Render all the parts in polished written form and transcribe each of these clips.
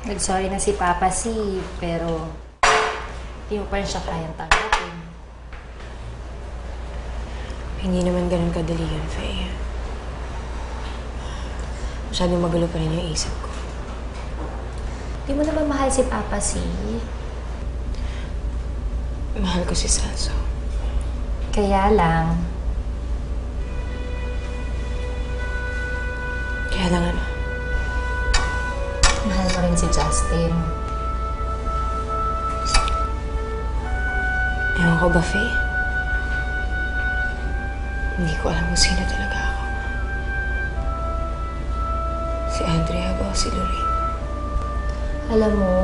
Nag-sorry na si Papa C, pero hindi mo pa rin siya kayang tanggapin. Hindi naman ganun kadali yun, Faye. Masyadong magulo pa rin yung isip ko. Di mo naman mahal si Papa C. Mahal ko si Celso. Kaya lang, Kaya lang ano, mahal mo rin si Justin. ewan ko ba, Faye? Hindi ko alam kung sino talaga ako. Si Andrea ba o si Lorraine? Alam mo,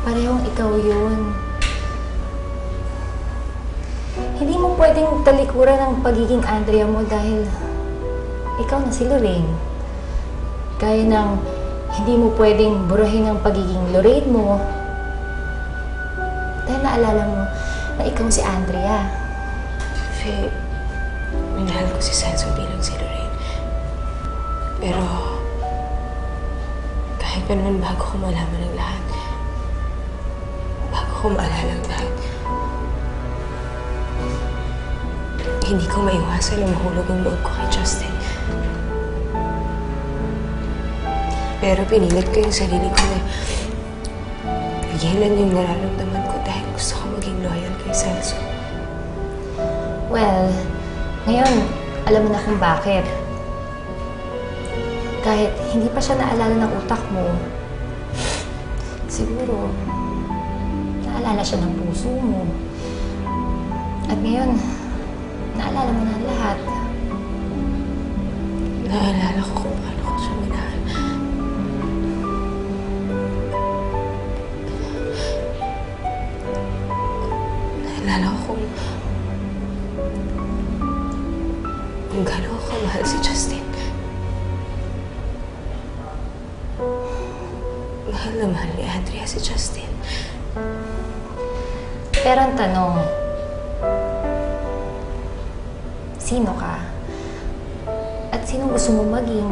parehong ikaw yun. Hindi mo pwedeng talikuran ang pagiging Andrea mo dahil ikaw na si Lorraine. Gaya ng hindi mo pwedeng burahin ang pagiging Lorraine mo dahil naalala mo na ikaw si Andrea. Faye, minahal ko si Celso bilang si Lorraine. Pero, kahit pa naman bago ko malaman ang lahat, bago ko maalala ang lahat, hindi ko maiwasan na mahulog ang loob ko kay Justin. Pero pinilit ko yung sarili ko na pigilan yung nararamdaman ko dahil gusto ko maging loyal kay Celso. Well, ngayon, alam mo na kung bakit. Kahit hindi pa siya naalala ng utak mo, siguro, naalala siya ng puso mo. At ngayon, naalala mo na ang lahat. Naalala ko kung paano ko siya minahal. Naalala ko kung gaano ko kamahal si Justin. Mahal na mahal ni Andrea si Justin. Pero ang tanong, sino ka? At sino gusto mo maging?